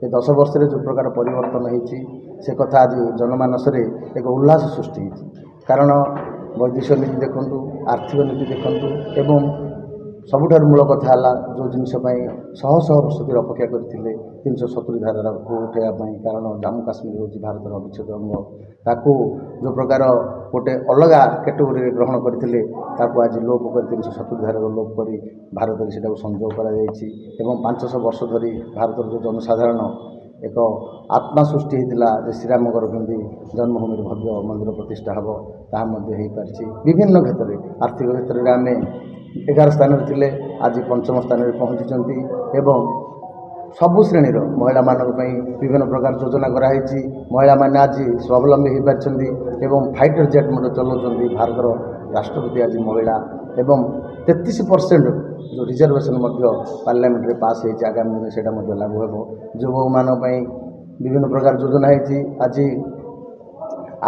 ए 10 वर्ष जो प्रकार परिवर्तन होती से कथा आज जनमानस एक उल्लास सृष्टि कारण वैदेशिक नीति देखूँ आर्थिक नीति देखूँ एवं सबुठार मूल कथा जो जिनपाई शह शह वर्ष धरी अपेक्षा करते 370 धारा को उठाइवाई कारण जम्मू काश्मीर हूँ भारत अविच्छेद अंग ताकू जो प्रकार गोटे अलग कैटेगोरी ग्रहण करते आज लोप कर 370 धारा लोप कर भारत में से संयोग कर 500 वर्ष धरी भारत जो जनसाधारण एक आत्मा सृष्टि होता श्रीरामगर केमती जन्मभूमि भव्य मंदिर प्रतिष्ठा हम तार विभिन्न क्षेत्र में आर्थिक क्षेत्र में आम 11 स्थान थे आज 5म स्थान में पहुँची एवं सबु श्रेणी महिला मानक विभिन्न प्रकार योजना कराई महिला माने आज स्वावलंबी हो पार्टी एवं फाइटर जेट चलाउछन्ति भारत राष्ट्रपति आज महिला एवं 33% जो रिजर्वेशन पार्लियामेंट रे पास होती आगामी दिन से लागू हो युवक मान विभिन्न प्रकार योजना होती आज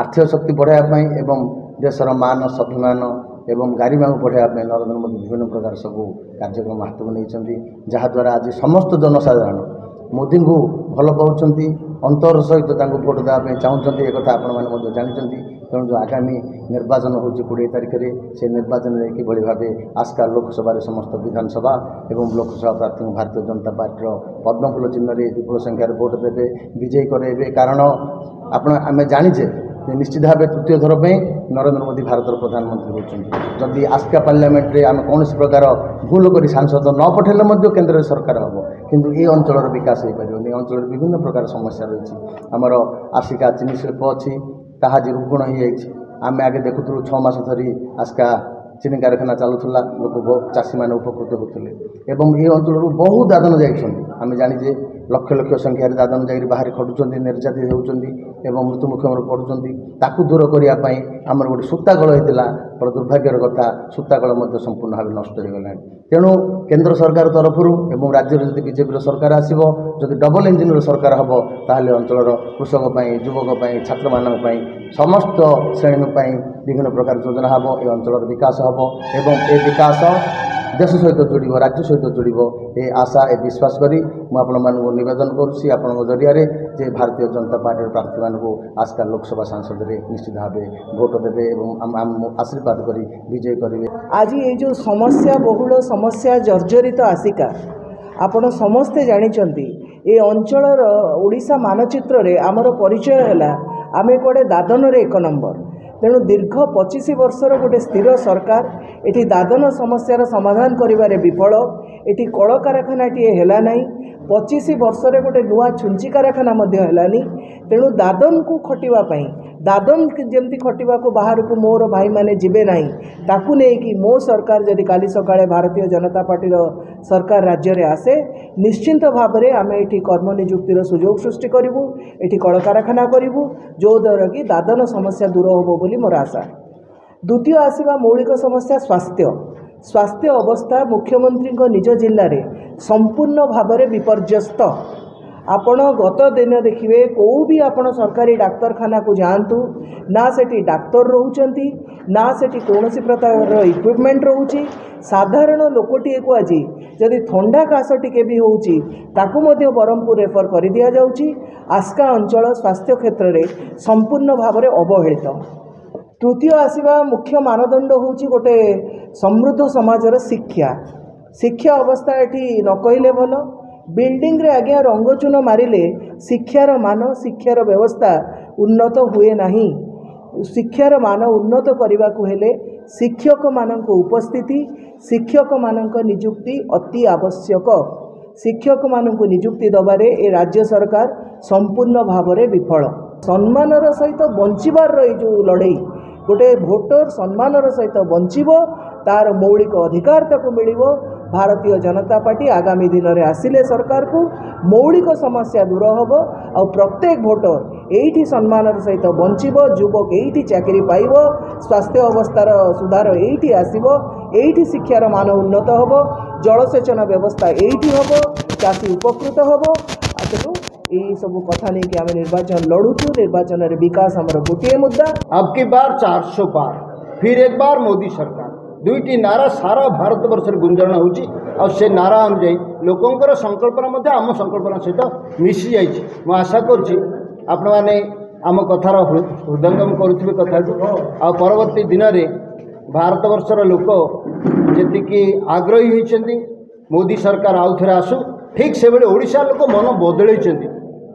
आर्थिक शक्ति बढ़ावाई एवं देशर मान स्वाभिमान एवं गारिमा को बढ़ावाई नरेंद्र मोदी विभिन्न प्रकार सब कार्यक्रम हाथ में नहीं जहाद्वारा आज समस्त जनसाधारण मोदी को भल पाँच अंतर सहित भोट देवाई चाहते एक आपण जानते तेणु जो आगामी निर्वाचन हो 20 तारिख में से निर्वाचन में कि भाव आस्का लोकसभा समस्त विधानसभा एवं लोकसभा प्रार्थी भारतीय जनता पार्टी पद्मफूल चिन्ह विपुल संख्यार भोट देवे विजयी कराइबे कारण आम जाचे निश्चित भाव तृतीय थर पर नरेंद्र मोदी भारत प्रधानमंत्री होती जदि आस्का पार्लियामेंट रे आम कौन प्रकार भूल कर सांसद न पठेले केन्द्र सरकार हम किंतु ये अंचल विकास हो पार अंचल विभिन्न प्रकार समस्या रही आमर आसिका चीनी शिल्प अच्छी ताहा जी रुग्ण हो आम आगे देखुलु 6 मास धरी आस्का चीनी कारखाना चलुला लोक चाषी मैंने उपकृत होते एवं ये अंचल बहुत दादन जामें जाचे लक्ष लक्ष संख्यार दादन जा बाहर खटुंट निर्याति होती मृत्यु मुखम पड़ुंट ताकू दूर करने आमर गोटे सूताकल होता बड़ दुर्भाग्यर कथा सूताकल संपूर्ण भाव नष्ट हो गला तेणु केंद्र सरकार तरफ एवं राज्य में बीजेपी सरकार आसो जदि डबल इंजिन सरकार हम ताहले अंचल कृषक युवक छात्र मानक समस्त श्रेणी विभिन्न प्रकार योजना हम ये अंचल विकास हम एवं ए विकास देश सहित जोड़ राज्य सहित जोड़ ये आशा ए विश्वास करी मुझे निवेदन करुँची आपण जरिया जे भारतीय जनता पार्टी प्रार्थी मानक आस्का लोकसभा सांसद रे निश्चित भाव भोट देवे और आशीर्वाद करी विजय करेंगे। आज ये जो समस्या बहुल समस्या जर्जरित आसिका आपण समस्ते जानिचंती ए अंचलर ओडिशा मानचित्र रे आमर परिचय है आमे कोडे दादन रे 1 नंबर तेणु दीर्घ 25 वर्षर गोटे स्थिर सरकार एटी दादन समस्यार समाधान करिबारे विफल एटी कल कारखानाटी है ना 25 वर्ष गोटे नुआ छुंची कारखाना है तेणु दादन को खटिवाई दादन जमती खटिवा को बाहर को मोर भाई माने जीवे ना ताकू नहीं कि मो सरकार जदि काली सकाळे भारतीय जनता पार्टी सरकार राज्य में आसे निश्चिंत भाव में आम ये कर्म निजुक्तिर सुजोग सृष्टि करूँ ये कल कारखाना करूँ जो द्वारा कि दादन समस्या दूर हो बोली मोर आशा। द्वितीय आसवा मौलिक समस्या स्वास्थ्य अवस्था मुख्यमंत्री निज जिले में संपूर्ण भाव में विपर्यस्त आपण गत दिन देखिए कौ भी आपण सरकारी डाक्तरखाना को जातु ना सेठी डाक्तर रोचंती ना सेठी कौन प्रकार इक्विपमेंट रोची साधारण लोकटे को आज जदि थंडा काश टिके भी होची ताकू मध्य ब्रह्मपुर रेफर कर दिया जाउची। आस्का अंचल स्वास्थ्य क्षेत्र में संपूर्ण भाव में अवहेलित। तृतीय आसवा मुख्य मानदंड होची गोटे समृद्ध समाजर शिक्षा अवस्था एठी न कहले भल बिल्डिंग रे आज्ञा रंगचून मारिले शिक्षार मान शिक्षार व्यवस्था उन्नत हुए नहीं। शिक्षार मान उन्नत करने को हेले शिक्षक मानक उपस्थिति शिक्षक मानक नियुक्ति अति आवश्यक। शिक्षक मानक नियुक्ति दबारे ए राज्य सरकार संपूर्ण भाव में विफल। सम्मानर सहित बंचीबार जो लड़ई गोटे भोटर सम्मानर सहित बंचीबो तार मौलिक अधिकार तक मिलिबो। भारतीय जनता पार्टी आगामी दिन में आसिले सरकार को मौलिक समस्या दूर हम और प्रत्येक भोटर यही सम्मानर सहित बंचीबो युवक यही चाकरी पाइब स्वास्थ्य अवस्थार सुधार यही आसब यही शिक्षार मान उन्नत हम जलसेचन व्यवस्था यही हम चाषी उपकृत हम। तेणु यही सब कथा नहीं कि आम निर्वाचन लड़ुचु निर्वाचन में विकास आमर गोटे मुद्दा। अब की बार 400 पार फिर एक बार मोदी सरकार दुईटी नारा सारा भारत वर्ष गुंजन होची आ से नारा अनुजाई लोकंकर संकल्पना मध्य आम संकल्पना सहित मिसी जाइए मु आशा करुच्ची आपण मैंने आम कथार हृदयंगम करुवे कथा आ परवर्ती दिन में भारत वर्षर लोक जी आग्रही होती मोदी सरकार आउ थे आसू ठीक से बेले ओडिशा लोक मन बदल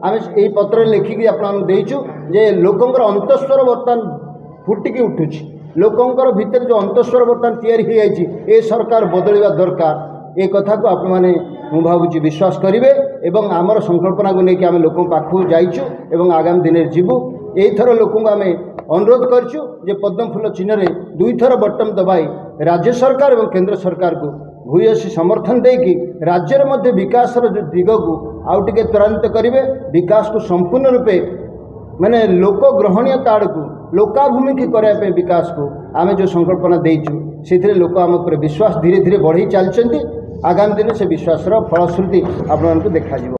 आम यही पत्र लिखिकी आपचु जे लोकंर अंतस्वर बर्तमान फुटिकी उठुची लोकंर भितर जो अंतस्वर बर्तमान तैयारी ए सरकार बदलवा दरकार ए कथा को आपण मैंने मु भावुची विश्वास करेंगे एवं आमर संकल्पना को लेकिन आम लोक पाखु जाइचु एवं आगामी दिन में जीवु एथर लोक आम अनुरोध करचु जे पद्म फूल चिन्ह रे दुई थर बटन दबाई राज्य सरकार और केंद्र सरकार को भूयसी समर्थन देकी राज्य मध्य विकास जो दिग को आउ टिके त्वरान्वित करेंगे विकास को संपूर्ण रूपे माने लोक ग्रहणीयता आड़ को लोकाभिमुखी करने विकास को आम जो संकल्पना देचु से लोक आम विश्वास धीरे धीरे बढ़ी चलती आगामी दिन से विश्वासर फलश्रुति आपको देखा।